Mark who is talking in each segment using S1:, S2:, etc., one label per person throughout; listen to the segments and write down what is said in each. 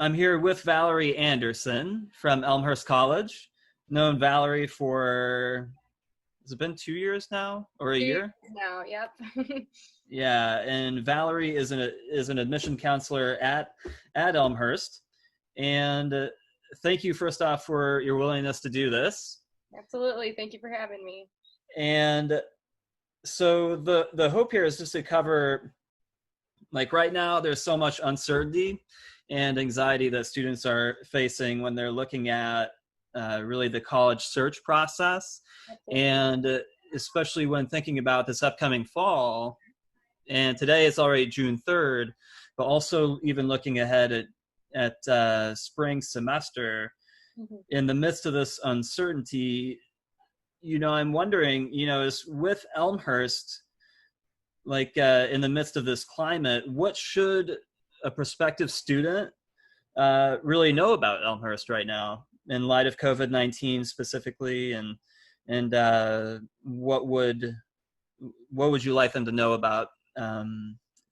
S1: I'm here with Valerie Anderson from Elmhurst College. Known Valerie for, has it been 2 years now or a
S2: 2 years
S1: year?
S2: now, yep.
S1: Yeah, and Valerie is an admission counselor at Elmhurst. And thank you first off for your willingness to do this.
S2: Absolutely. Thank you for having me.
S1: And so the hope here is just to cover, like right now, there's so much uncertainty and anxiety that students are facing when they're looking at really the college search process.
S2: Absolutely.
S1: And especially when thinking about this upcoming fall, and today it's already June 3rd, but also even looking ahead at spring semester, in the midst of this uncertainty, I'm wondering, is with Elmhurst, like in the midst of this climate, what should a prospective student really know about Elmhurst right now in light of COVID-19 specifically, and what would you like them to know about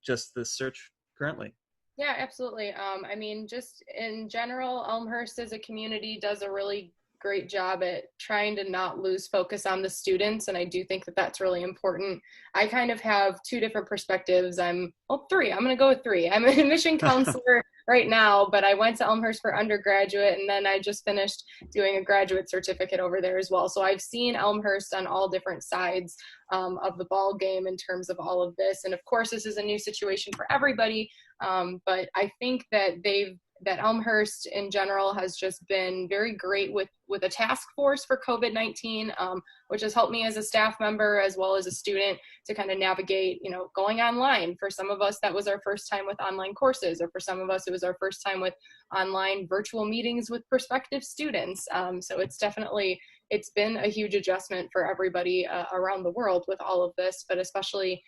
S1: just the search currently?
S2: Yeah, absolutely. I mean, just in general, Elmhurst as a community does a really great job at trying to not lose focus on the students. And I do think that that's really important. I kind of have two different perspectives. Three. I'm going to go with three. I'm an admission counselor right now, but I went to Elmhurst for undergraduate, and then I just finished doing a graduate certificate over there as well. So I've seen Elmhurst on all different sides of the ball game in terms of all of this. And of course, this is a new situation for everybody. But I think that Elmhurst in general has just been very great with a task force for COVID-19, which has helped me as a staff member as well as a student to kind of navigate, going online. For some of us, that was our first time with online courses, or for some of us, it was our first time with online virtual meetings with prospective students. So it's been a huge adjustment for everybody around the world with all of this, but especially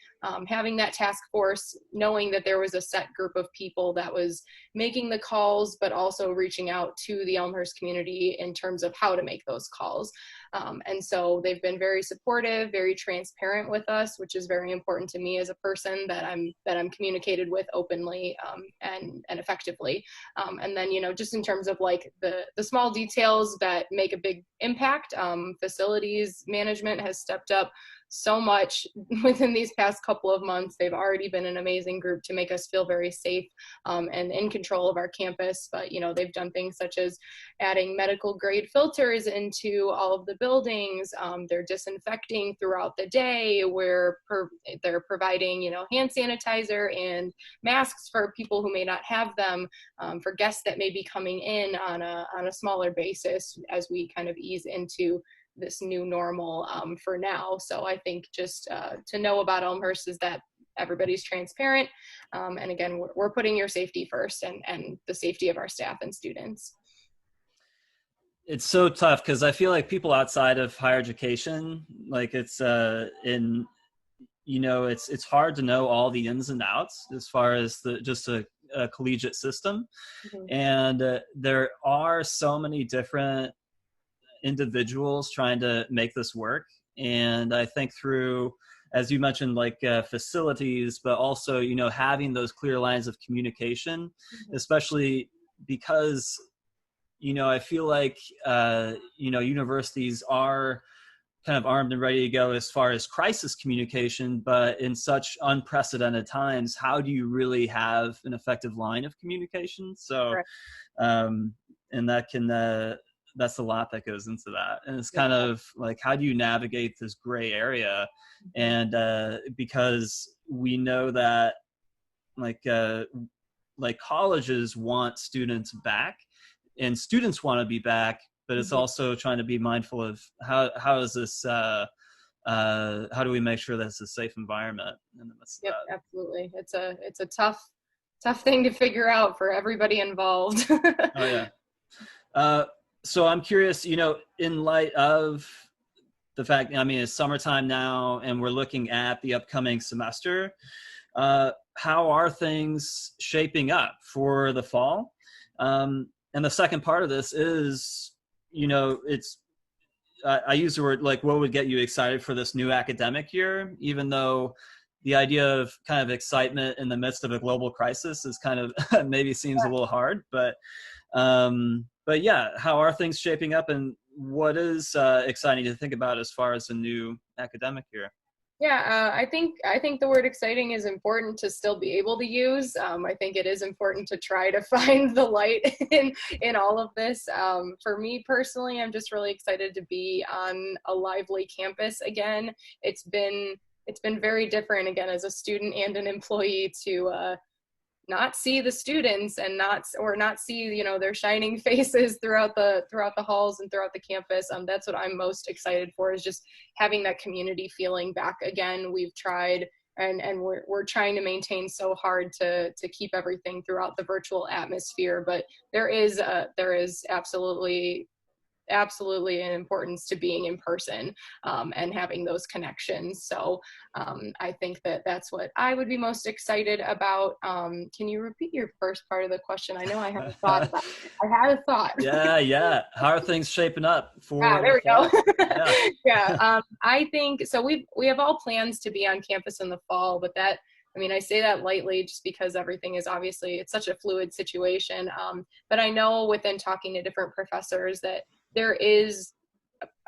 S2: having that task force, knowing that there was a set group of people that was making the calls, but also reaching out to the Elmhurst community in terms of how to make those calls. And so they've been very supportive, very transparent with us, which is very important to me as a person that I'm communicated with openly and effectively. And then, just in terms of like the small details that make a big impact, facilities management has stepped up so much within these past couple of months. They've already been an amazing group to make us feel very safe and in control of our campus. But, they've done things such as adding medical grade filters into all of the buildings. They're disinfecting throughout the day, where they're providing, hand sanitizer and masks for people who may not have them, for guests that may be coming in on a smaller basis as we kind of ease into this new normal for now. So I think just to know about Elmhurst is that everybody's transparent. And again, we're putting your safety first and the safety of our staff and students.
S1: It's so tough because I feel like people outside of higher education, like it's it's hard to know all the ins and outs as far as just a collegiate system.
S2: Mm-hmm.
S1: And there are so many different individuals trying to make this work. And I think through, as you mentioned, like facilities, but also, having those clear lines of communication, mm-hmm. especially because, I feel like, universities are kind of armed and ready to go as far as crisis communication, but in such unprecedented times, how do you really have an effective line of communication? So, and that's a lot that goes into that. And it's kind of like, how do you navigate this gray area? And because we know that like colleges want students back and students want to be back, but it's also trying to be mindful of how is this, how do we make sure that's a safe environment in the midst of that?
S2: Absolutely. It's a tough thing to figure out for everybody involved.
S1: Oh yeah. So I'm curious, in light of the fact, it's summertime now and we're looking at the upcoming semester, how are things shaping up for the fall? And the second part of this is, I use the word like, what would get you excited for this new academic year, even though the idea of kind of excitement in the midst of a global crisis is kind of maybe seems a little hard, but yeah, how are things shaping up, and what is exciting to think about as far as the new academic year?
S2: Yeah, I think the word exciting is important to still be able to use. I think it is important to try to find the light in all of this. For me personally, I'm just really excited to be on a lively campus again. It's been very different again as a student and an employee to not see the students and not see, you know, their shining faces throughout the halls and throughout the campus. That's what I'm most excited for, is just having that community feeling back again. We've tried and we're trying to maintain so hard to keep everything throughout the virtual atmosphere, but there is absolutely an importance to being in person, and having those connections. So I think that's what I would be most excited about. Can you repeat your first part of the question? I know I had a thought about it. I had a thought.
S1: Yeah. How are things shaping up for
S2: There
S1: the
S2: we
S1: fall?
S2: go.
S1: Yeah.
S2: Yeah. I think so. We have all plans to be on campus in the fall, but I say that lightly just because everything is obviously, it's such a fluid situation. But I know within talking to different professors that there is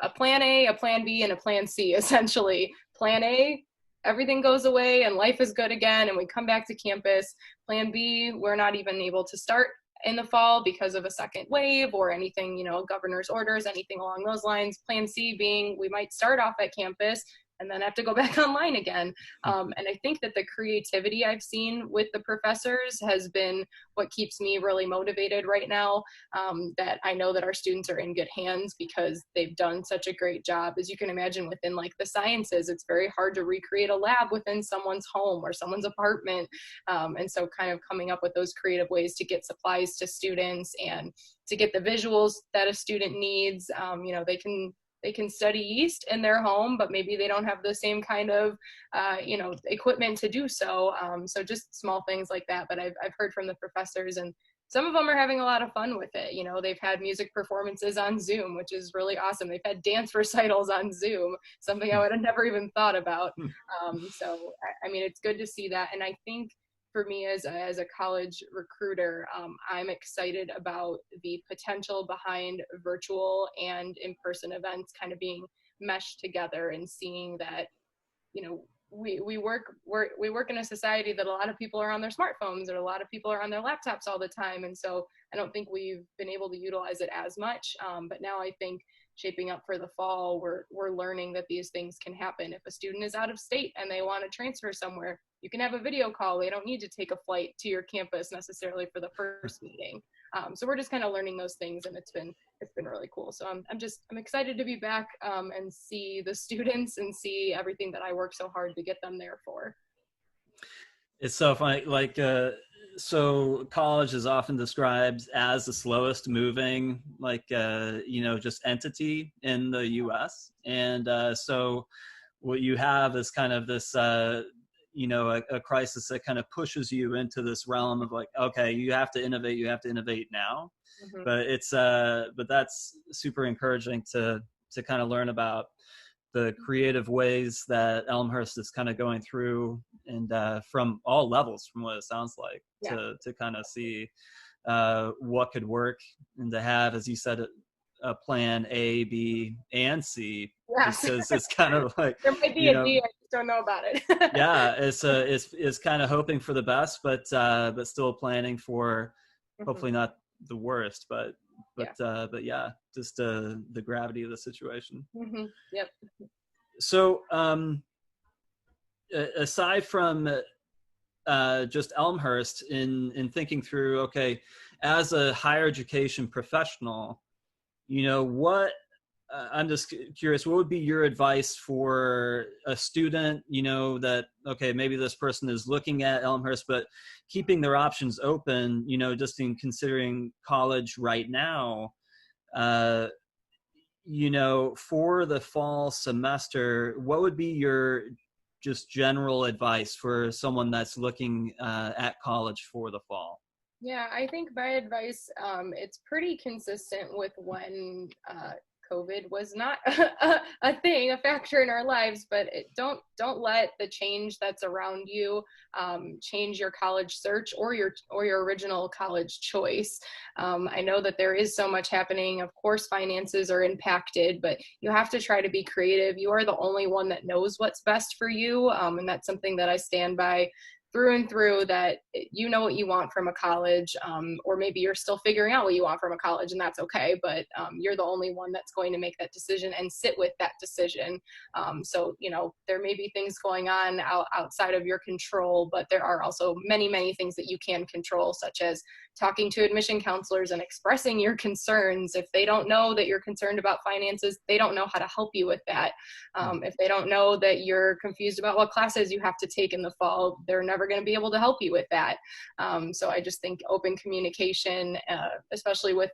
S2: a plan A, a plan B, and a plan C, essentially. Plan A, everything goes away and life is good again and we come back to campus. Plan B, we're not even able to start in the fall because of a second wave or anything, you know, governor's orders, anything along those lines. Plan C being we might start off at campus and then have to go back online again. And I think that the creativity I've seen with the professors has been what keeps me really motivated right now, that I know that our students are in good hands because they've done such a great job. As you can imagine, within like the sciences, it's very hard to recreate a lab within someone's home or someone's apartment. And so kind of coming up with those creative ways to get supplies to students and to get the visuals that a student needs. You know, they can study yeast in their home, but maybe they don't have the same kind of, equipment to do so. So just small things like that. But I've heard from the professors, and some of them are having a lot of fun with it. You know, they've had music performances on Zoom, which is really awesome. They've had dance recitals on Zoom, something I would have never even thought about. So, it's good to see that. And I think for me as a college recruiter, I'm excited about the potential behind virtual and in-person events kind of being meshed together, and seeing that, you know, we work in a society that a lot of people are on their smartphones or a lot of people are on their laptops all the time. And so I don't think we've been able to utilize it as much. But now I think shaping up for the fall, we're learning that these things can happen. If a student is out of state and they want to transfer somewhere, you can have a video call. They don't need to take a flight to your campus necessarily for the first meeting. So we're just kind of learning those things, and it's been really cool. So I'm excited to be back, and see the students and see everything that I work so hard to get them there for.
S1: It's so funny. So college is often described as the slowest moving, just entity in the U.S. And so what you have is kind of this, a crisis that kind of pushes you into this realm of like, okay, you have to innovate now. Mm-hmm. But that's super encouraging to kind of learn about the creative ways that Elmhurst is kind of going through, and from all levels, from what it sounds like, yeah, to kind of see what could work, and to have, as you said, a plan A, B, and C. Yeah. Because it's kind of like
S2: there might be a D, I just don't know about it.
S1: Yeah, it's kind of hoping for the best, but still planning for hopefully not the worst, but yeah, just the gravity of the situation.
S2: Mm-hmm. Yep.
S1: So aside from just Elmhurst, in thinking through, okay, as a higher education professional, what I'm just curious, what would be your advice for a student, that, okay, maybe this person is looking at Elmhurst, but keeping their options open, just in considering college right now, for the fall semester, what would be your just general advice for someone that's looking at college for the fall?
S2: Yeah, I think my advice, it's pretty consistent with when COVID was not a factor in our lives, but don't let the change that's around you change your college search or your original college choice. I know that there is so much happening. Of course, finances are impacted, but you have to try to be creative. You are the only one that knows what's best for you, and that's something that I stand by through and through, that you know what you want from a college, or maybe you're still figuring out what you want from a college, and that's okay, but you're the only one that's going to make that decision and sit with that decision. So, there may be things going on outside of your control, but there are also many, many things that you can control, such as talking to admission counselors and expressing your concerns. If they don't know that you're concerned about finances, they don't know how to help you with that. If they don't know that you're confused about what classes you have to take in the fall, they're never going to be able to help you with that. So I just think open communication, especially with,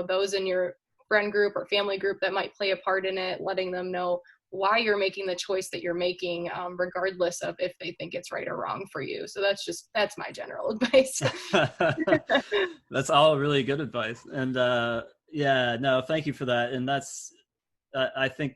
S2: those in your friend group or family group that might play a part in it, letting them know why you're making the choice that you're making, regardless of if they think it's right or wrong for you. So that's my general advice.
S1: That's all really good advice. And yeah, no, thank you for that. And that's, I think,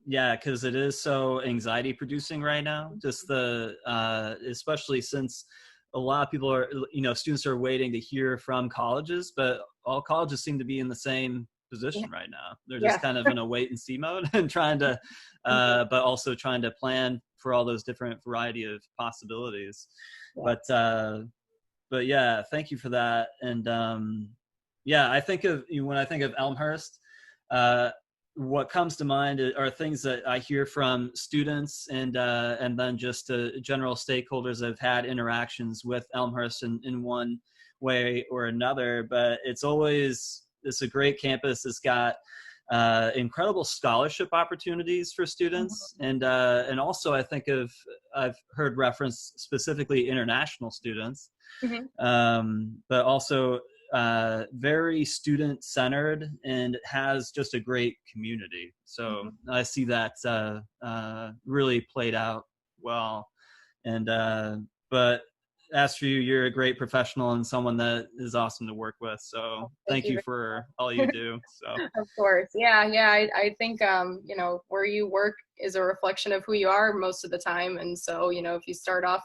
S1: yeah, because it is so anxiety producing right now, just especially since a lot of people are, students are waiting to hear from colleges, but all colleges seem to be in the same position right now. They're just kind of in a wait and see mode and trying to, but also trying to plan for all those different variety of possibilities. But yeah, thank you for that. And yeah, I think when I think of Elmhurst, what comes to mind are things that I hear from students and then just general stakeholders I've had interactions with Elmhurst in one way or another. But it's a great campus. It's got incredible scholarship opportunities for students, and also I've heard reference specifically international students, but also very student centered and has just a great community. So I see that really played out well. And but as for you, you're a great professional and someone that is awesome to work with. So thank you for all you do. So
S2: of course. Yeah. I think, where you work is a reflection of who you are most of the time. And so, if you start off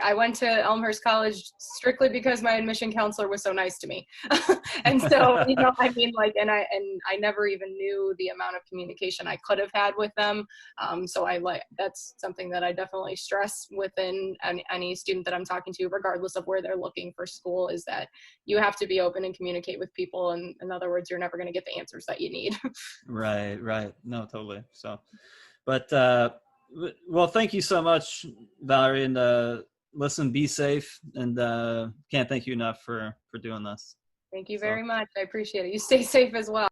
S2: I went to Elmhurst College strictly because my admission counselor was so nice to me. And so, and I never even knew the amount of communication I could have had with them. So that's something that I definitely stress within any student that I'm talking to, regardless of where they're looking for school, is that you have to be open and communicate with people. And in other words, you're never going to get the answers that you need.
S1: Right. No, totally. So, but, well, thank you so much, Valerie, and listen, be safe, and can't thank you enough for doing this.
S2: Thank you very much. I appreciate it. You stay safe as well.